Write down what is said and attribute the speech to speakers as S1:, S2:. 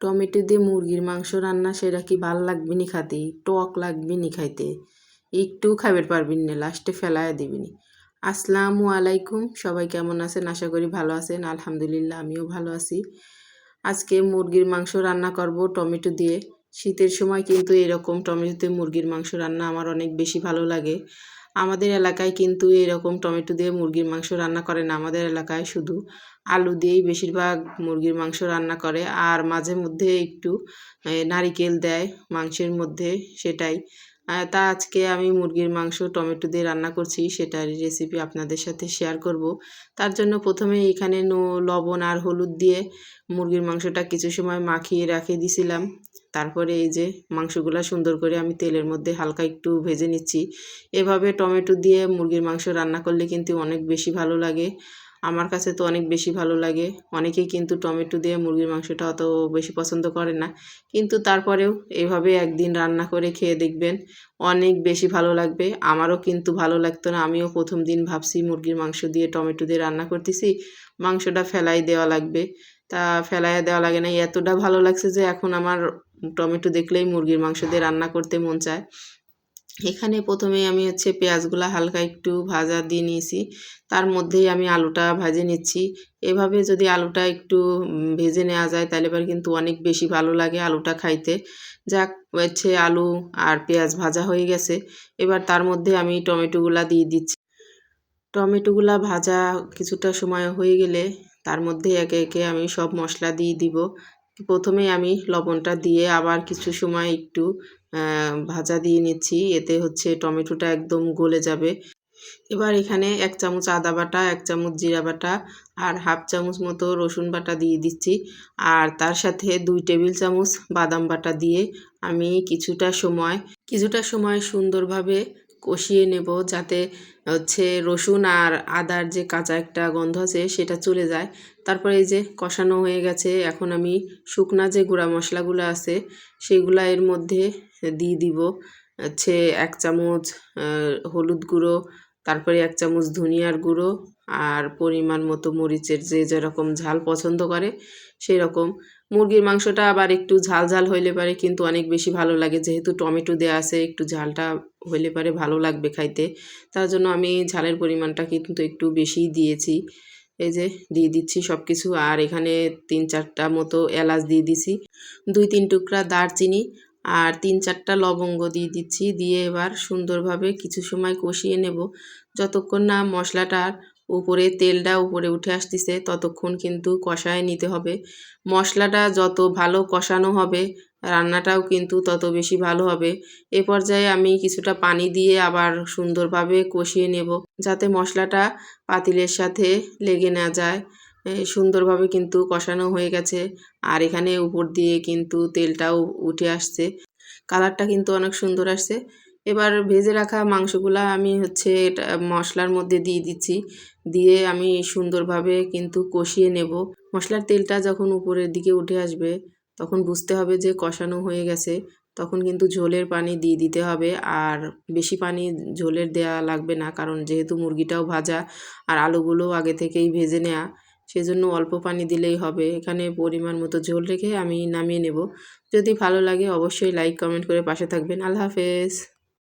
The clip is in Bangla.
S1: টমেটো দিয়ে মুরগির মাংস রান্না সেটা কি ভাল লাগবে নি খাতে, টক লাগবে নি খাইতে, একটু খাবার পারবেন না, লাস্টে ফেলায় দিবিনি। আসসালামু আলাইকুম, সবাই কেমন আছেন? আশা করি ভালো আছেন। আলহামদুলিল্লাহ আমিও ভালো আছি। আজকে মুরগির মাংস রান্না করব টমেটো দিয়ে। শীতের সময় কিন্তু এরকম টমেটো দিয়ে মুরগির মাংস রান্না আমার অনেক বেশি ভালো লাগে। আমাদের এলাকায় কিন্তু এরকম টমেটো দিয়ে মুরগির মাংস রান্না করে না, আমাদের এলাকায় শুধু আলু দিয়েই বেশিরভাগ মুরগির মাংস রান্না করে, আর মাঝে মধ্যে একটু নারিকেল দেয় মাংসের মধ্যে, সেটাই। তা আজকে আমি মুরগির মাংস টমেটো দিয়ে রান্না করছি, সেটার রেসিপি আপনাদের সাথে শেয়ার করব। তার জন্য প্রথমে এখানে লবণ আর হলুদ দিয়ে মুরগির মাংসটা কিছু সময় মাখিয়ে রেখে দিছিলাম। তারপরে এই যে মাংসগুলা সুন্দর করে আমি তেলের মধ্যে হালকা একটু ভেজে নিচ্ছি। এভাবে টমেটো দিয়ে মুরগির মাংস রান্না করলে কিন্তু অনেক বেশি ভালো লাগে। আমার কাছে তো অনেক বেশি ভালো লাগে। অনেকেই কিন্তু টমেটো দিয়ে মুরগির মাংসটা অত বেশি পছন্দ করে না, কিন্তু তারপরেও এভাবে একদিন রান্না করে খেয়ে দেখবেন, অনেক বেশি ভালো লাগবে। আমারও কিন্তু ভালো লাগতো না, আমিও প্রথম দিন ভাবছি মুরগির মাংস দিয়ে টমেটো দিয়ে রান্না করতেছি, মাংসটা ফেলাই দেওয়া লাগবে। তা ফেলাইয়া দেওয়া লাগে না, এতটা ভালো লাগছে যে এখন আমার টমেটো দেখলেই মুরগির মাংস দিয়ে রান্না করতে মন চায়। এখানে প্রথমে আমি পেঁয়াজগুলা হালকা একটু ভাজা দিয়ে নিয়েছি, তার মধ্যেই আমি আলুটা ভেজে নিচ্ছি। এভাবে যদি আলুটা একটু ভেজে নেওয়া যায় তাহলে এবার কিন্তু অনেক বেশি ভালো লাগে আলুটা খাইতে। যাক, আলু আর পেঁয়াজ ভাজা হয়ে গেছে, এবার তার মধ্যে আমি টমেটোগুলা দিয়ে দিচ্ছি। টমেটোগুলা ভাজা কিছুটা সময় হয়ে গেলে তার মধ্যে একে একে আমি সব মশলা দিয়ে দিব। প্রথমেই আমি লবণটা দিয়ে আবার কিছু সময় একটু ভাজা দিয়ে নিচ্ছি, এতে টমেটোটা একদম গলে যাবে। এবার এখানে 1 চামচ আদা বাটা, 1 চামচ জিরা বাটা আর হাফ চামচ মতো রসুন বাটা দিয়ে দিচ্ছি, আর তার সাথে 2 টেবিল চামচ বাদাম বাটা দিয়ে আমি কিছুটা সময় সুন্দরভাবে কষিয়ে নেব, যাতে রসুন আর আদার যে কাঁচা একটা গন্ধ আছে সেটা চলে যায়। তারপরে এই যে কষানো হয়ে গেছে, এখন আমি শুকনা যে গুঁড়া মশলাগুলো আছে সেগুলা এর মধ্যে দিয়ে দিব। 1 চামচ হলুদ গুঁড়ো, তারপরে 1 চামচ ধনিয়ার গুঁড়ো, আর পরিমাণ মতো মরিচের, যে যেরকম ঝাল পছন্দ করে সেই রকম। মুরগির মাংসটা আবার একটু ঝাল ঝাল হইলে পারে কিন্তু অনেক বেশি ভালো লাগে, যেহেতু টমেটো দেওয়া আছে একটু ঝালটা হইলে পারে ভালো লাগবে খাইতে। তার জন্য আমি ঝালের পরিমাণটা কিন্তু একটু বেশিই দিয়েছি। এই যে দিয়ে দিচ্ছি সব কিছু, আর এখানে 3-4টা মতো এলাচ দিয়ে দিছি, 2-3 টুকরা দারচিনি আর 3-4টা লবঙ্গ দিয়ে দিচ্ছি। দিয়ে এবার সুন্দরভাবে কিছু সময় কষিয়ে নেব, যতক্ষণ না মশলাটার উপরে তেলটা উপরে উঠে আসতেছে ততক্ষণ কিন্তু কষায় নিতে হবে। মশলাটা যত ভালো কষানো হবে রান্নাটাও কিন্তু তত বেশি ভালো হবে। এ পর্যায়ে আমি কিছুটা পানি দিয়ে আবার সুন্দরভাবে কষিয়ে নেব, যাতে মশলাটা পাতিলের সাথে লেগে না যায়। সুন্দরভাবে কিন্তু কষানো হয়ে গেছে, আর এখানে উপর দিয়ে কিন্তু তেলটাও উঠে আসছে, কালারটা কিন্তু অনেক সুন্দর আসছে। এবার ভেজে রাখা মাংসগুলা আমি এটা মশলার মধ্যে দিয়ে দিচ্ছি, দিয়ে আমি সুন্দরভাবে কিন্তু কষিয়ে নেব। মশলার তেলটা যখন উপরের দিকে উঠে আসবে তখন বুঝতে হবে যে কষানো হয়ে গেছে, তখন কিন্তু ঝোলের পানি দিয়ে দিতে হবে। আর বেশি পানি ঝোলের দেয়া লাগবে না, কারণ যেহেতু মুরগিটাও ভাজা আর আলুগুলোও আগে থেকেই ভেজে নেওয়া, সেজন্য অল্প পানি দিলেই হবে। এখানে পরিমাণ মতো ঝোল রেখে আমি নামিয়ে নেব। যদি ভালো লাগে অবশ্যই লাইক কমেন্ট করে পাশে থাকবেন। আল্লাহ হাফেজ।